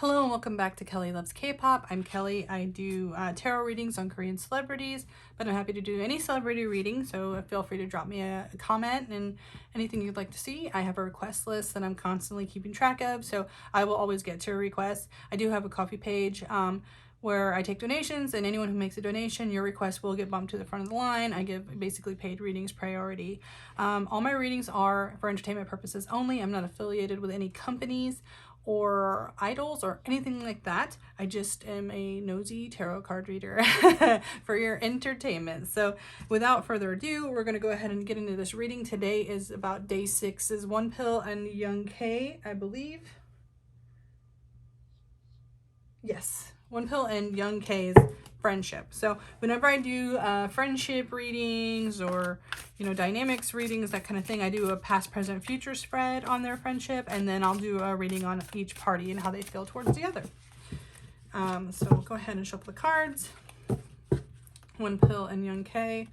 Hello and welcome back to Kelly Loves K-Pop. I'm Kelly. I do tarot readings on Korean celebrities, but I'm happy to do any celebrity reading, so feel free to drop me a comment and anything you'd like to see. I have a request list that I'm constantly keeping track of, so I will always get to a request. I do have a coffee page where I take donations, and anyone who makes a donation, your request will get bumped to the front of the line. I give basically paid readings priority. All my readings are for entertainment purposes only. I'm not affiliated with any companies or idols or anything like that. I just am a nosy tarot card reader for your entertainment. So without further ado, we're going to go ahead and get into this reading. Today is about Day6's Wonpil and Young K, I believe. Yes, Wonpil and Young K's friendship. So whenever I do friendship readings or dynamics readings, that kind of thing, I do a past, present, future spread on their friendship, and then I'll do a reading on each party and how they feel towards the other. So we'll go ahead and shuffle the cards. Wonpil and Young K.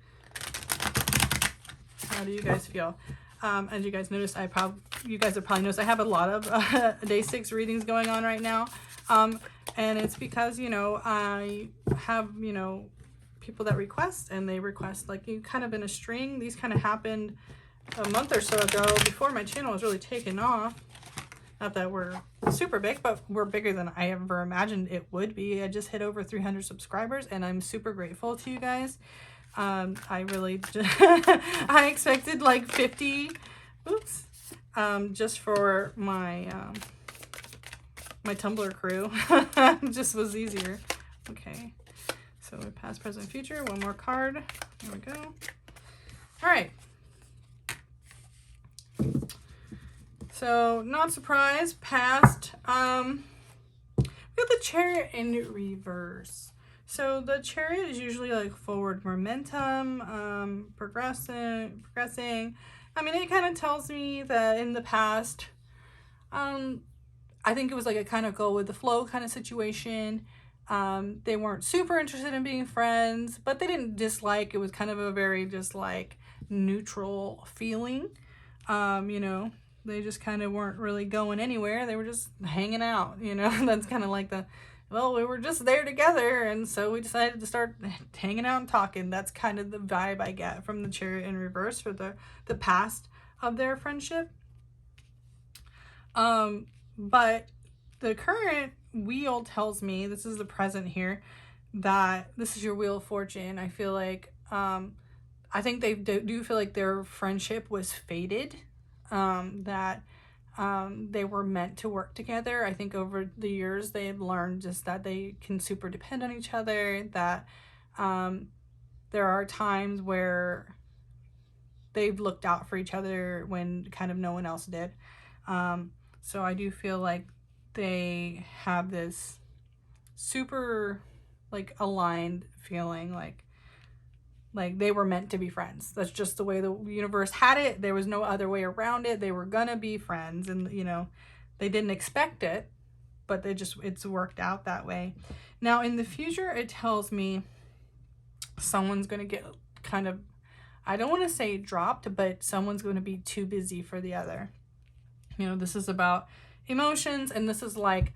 How do you guys feel? As you guys noticed, you guys have probably noticed I have a lot of Day6 readings going on right now. And it's because, I have, people that request, and they request like you kind of in a string. These kind of happened a month or so ago before my channel was really taken off. Not that we're super big, but we're bigger than I ever imagined it would be. I just hit over 300 subscribers, and I'm super grateful to you guys. I really, I expected like 50, oops, just for my, my Tumblr crew. Just was easier. Okay, so past, present, future. One more card. There we go. All right. So not surprised. Past. We got the Chariot in reverse. So the Chariot is usually like forward momentum, progressing. I mean, it kind of tells me that in the past, I think it was like a kind of go with the flow kind of situation. They weren't super interested in being friends, but they didn't dislike. It was kind of a very just like neutral feeling. They just kind of weren't really going anywhere. They were just hanging out, That's kind of like well, we were just there together, and so we decided to start hanging out and talking. That's kind of the vibe I get from the Chariot in reverse for the past of their friendship. But the current wheel tells me, this is the present here, that this is your Wheel of Fortune. I feel like, I think they do feel like their friendship was fated, that they were meant to work together. I think over the years they have learned just that they can super depend on each other, that there are times where they've looked out for each other when kind of no one else did. So I do feel like they have this super like aligned feeling, like they were meant to be friends. That's just the way the universe had it. There was no other way around it. They were gonna be friends, and they didn't expect it, but it's worked out that way. Now in the future, it tells me someone's gonna get kind of, I don't want to say dropped, but someone's going to be too busy for the other. This is about emotions, and this is like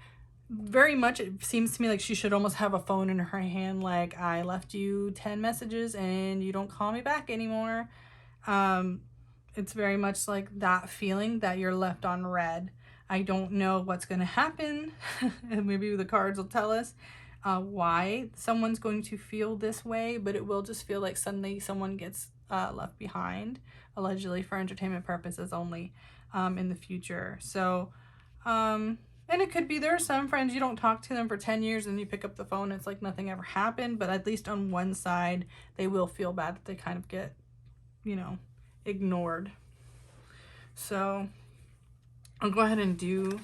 very much, it seems to me like she should almost have a phone in her hand, like, I left you 10 messages and you don't call me back anymore. It's very much like that feeling that you're left on red. I don't know what's going to happen. Maybe the cards will tell us why someone's going to feel this way, but it will just feel like suddenly someone gets left behind, allegedly for entertainment purposes only, in the future. So and it could be there are some friends you don't talk to them for 10 years and you pick up the phone, it's like nothing ever happened, but at least on one side they will feel bad that they kind of get ignored. So I'll go ahead and do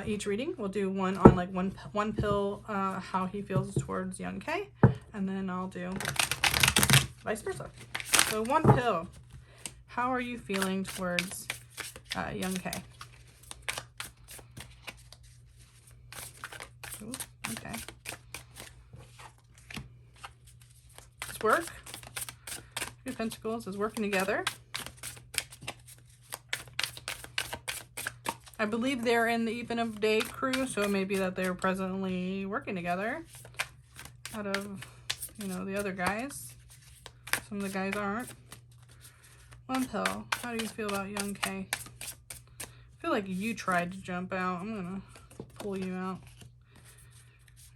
each reading. We'll do one on like Wonpil, how he feels towards Young K, and then I'll do vice versa. So Wonpil, how are you feeling towards Young K? Ooh, okay. It's work. Two of Pentacles is working together. I believe they're in the Even of Day crew, so it may be that they're presently working together out of, you know, the other guys. Some of the guys aren't. Wonpil, how do you feel about Young K? I feel like you tried to jump out. I'm gonna pull you out.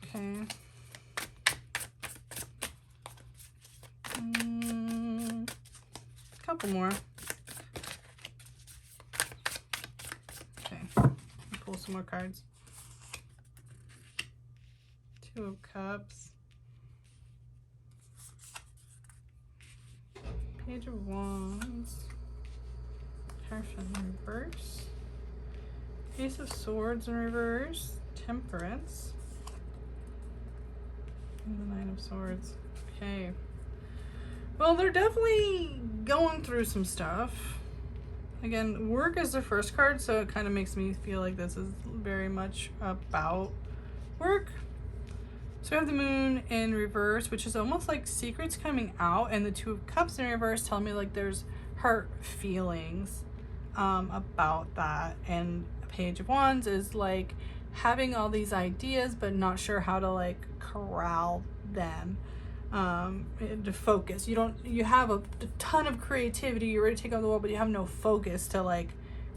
Okay. Couple more. Okay. Pull some more cards. Two of Cups. Page of Wands. Hierophant in reverse. Ace of Swords in reverse. Temperance. And the Nine of Swords. Okay. Well, they're definitely going through some stuff. Again, work is the first card, so it kind of makes me feel like this is very much about work. So we have the Moon in reverse, which is almost like secrets coming out, and the Two of Cups in reverse tell me like there's hurt feelings about that. And Page of Wands is like having all these ideas but not sure how to like corral them to focus. You have a ton of creativity, you're ready to take on the world, but you have no focus to like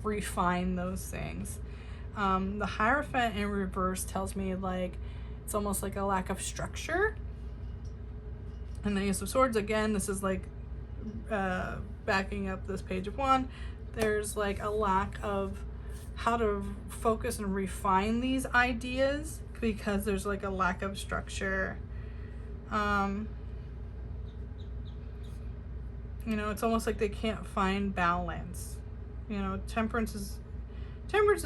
refine those things. The Hierophant in reverse tells me like it's almost like a lack of structure. And the Ace of Swords, again, this is like backing up this Page of Wands. There's like a lack of how to focus and refine these ideas because there's like a lack of structure. You know, it's almost like they can't find balance. You know, Temperance is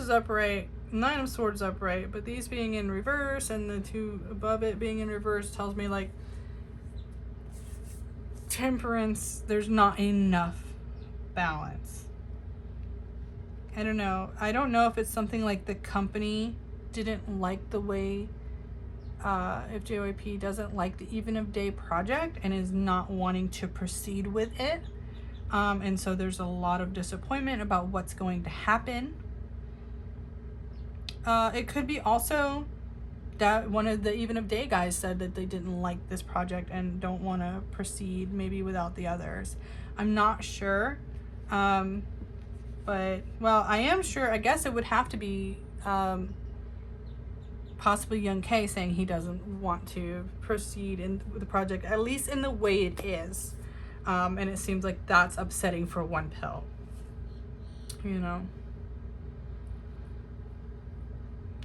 upright, Nine of Swords upright, but these being in reverse and the two above it being in reverse tells me like Temperance, there's not enough balance. I don't know. I don't know if it's something like the company didn't like the way, if JYP doesn't like the Even of Day project and is not wanting to proceed with it. And so there's a lot of disappointment about what's going to happen. It could be also that one of the Even of Day guys said that they didn't like this project and don't want to proceed maybe without the others. I'm not sure. But, well, I am sure, I guess it would have to be possibly Young K saying he doesn't want to proceed in the project, at least in the way it is. And it seems like that's upsetting for Wonpil. You know?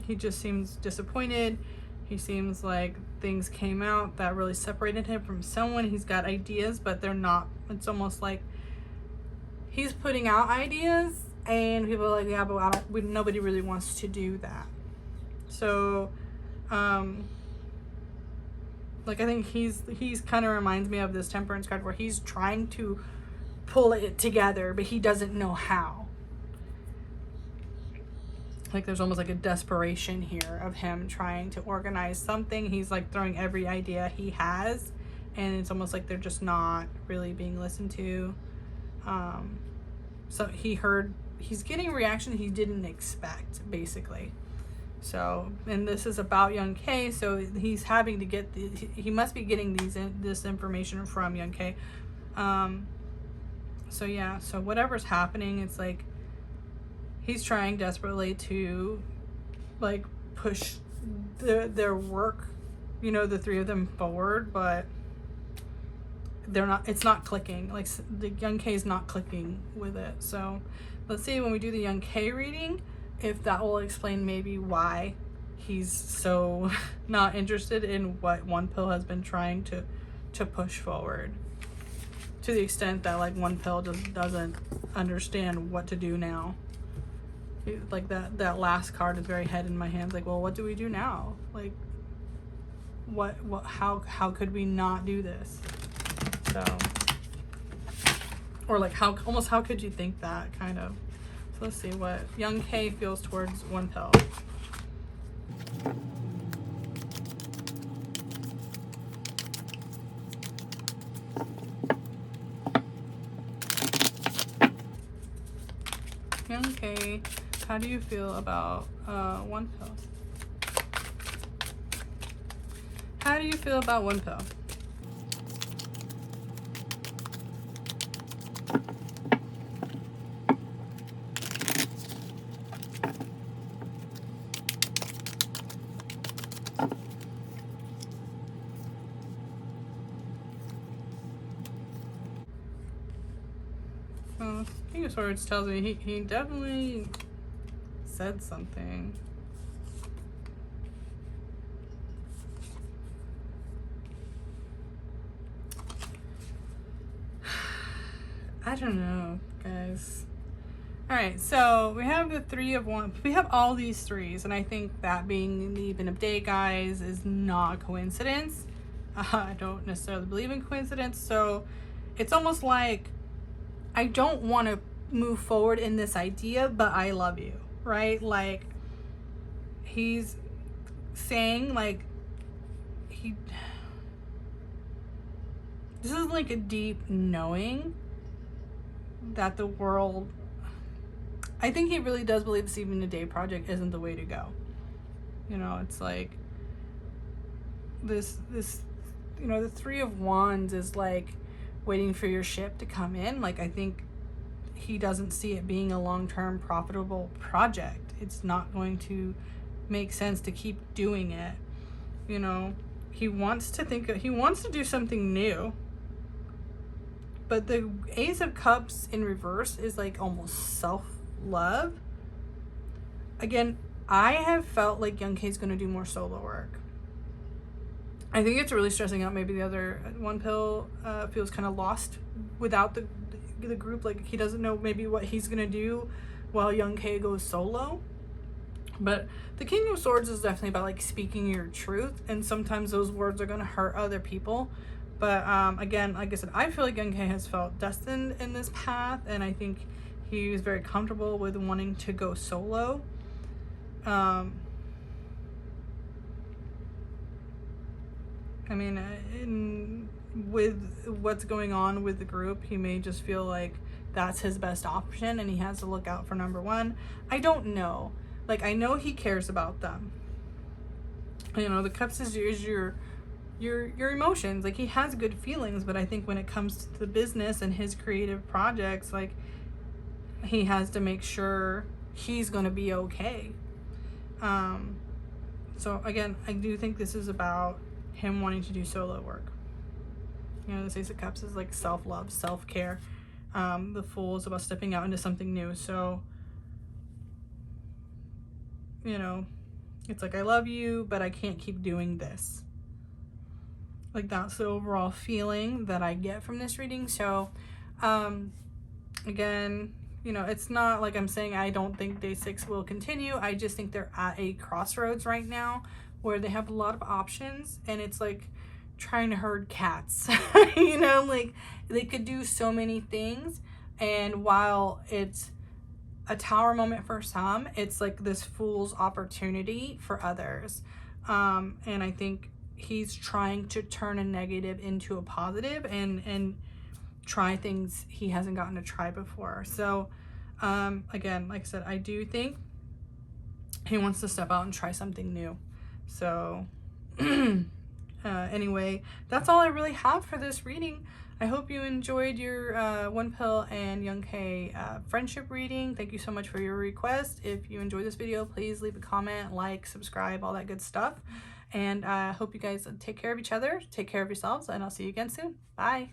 He just seems disappointed. He seems like things came out that really separated him from someone. He's got ideas, but they're not, it's almost like he's putting out ideas and people are like, yeah, but nobody really wants to do that. So, like, I think he's kind of reminds me of this Temperance card where he's trying to pull it together, but he doesn't know how. Like, there's almost like a desperation here of him trying to organize something. He's like throwing every idea he has, and it's almost like they're just not really being listened to. So he's getting a reaction he didn't expect, basically. So, and this is about Young K, so he's having to get he must be getting this information from Young K. So yeah, so whatever's happening, it's like he's trying desperately to like push their work, you know, the three of them forward, but it's not clicking. Like, the Young K is not clicking with it. So let's see when we do the Young K reading if that will explain maybe why he's so not interested in what Wonpil has been trying to push forward, to the extent that like Wonpil just doesn't understand what to do now. Like that last card is very head in my hands, like, well, what do we do now? Like, what how could we not do this? So, or like how could you think that, kind of. So let's see what Young K feels towards Wonpil. Young K how do you feel about Wonpil? How do you feel about Wonpil? Well, King of Swords tells me he definitely said something. I don't know, guys. All right, so we have the Three of Wands. We have all these threes, and I think that being the Even of Day guys is not a coincidence. I don't necessarily believe in coincidence, so it's almost like I don't want to move forward in this idea, but I love you, right? Like, he's saying, like, this is like a deep knowing that the world, I think he really does believe this Even a Day project isn't the way to go. You know, it's like this, you know, the Three of Wands is like waiting for your ship to come in. Like, I think he doesn't see it being a long-term profitable project. It's not going to make sense to keep doing it. You know, he wants to do something new. But the Ace of Cups in reverse is like almost self-love. Again, I have felt like Young K is going to do more solo work. I think it's really stressing out maybe the other Wonpil feels kind of lost without the group. Like, he doesn't know maybe what he's going to do while Young K goes solo. But the King of Swords is definitely about like speaking your truth, and sometimes those words are going to hurt other people. But again, like I said, I feel like Young K has felt destined in this path, and I think he was very comfortable with wanting to go solo. I mean, with what's going on with the group, he may just feel like that's his best option and he has to look out for number one. I don't know. Like, I know he cares about them. You know, the Cups is your emotions. Like, he has good feelings, but I think when it comes to the business and his creative projects, like, he has to make sure he's going to be okay. So again, I do think this is about him wanting to do solo work. You know, the Ace of Cups is like self-love, self-care. The Fool is about stepping out into something new. So, you know, it's like, I love you, but I can't keep doing this. Like, that's the overall feeling that I get from this reading. So, again, you know, it's not like I'm saying I don't think Day6 will continue. I just think they're at a crossroads right now where they have a lot of options, and it's like trying to herd cats. You know, like, they could do so many things, and while it's a tower moment for some, it's like this fool's opportunity for others. And I think he's trying to turn a negative into a positive and try things he hasn't gotten to try before. So again, like I said, I do think he wants to step out and try something new. So anyway, that's all I really have for this reading. I hope you enjoyed your Wonpil and Young K friendship reading. Thank you so much for your request. If you enjoyed this video, please leave a comment, like, subscribe, all that good stuff. And I hope you guys take care of each other, take care of yourselves, and I'll see you again soon. Bye.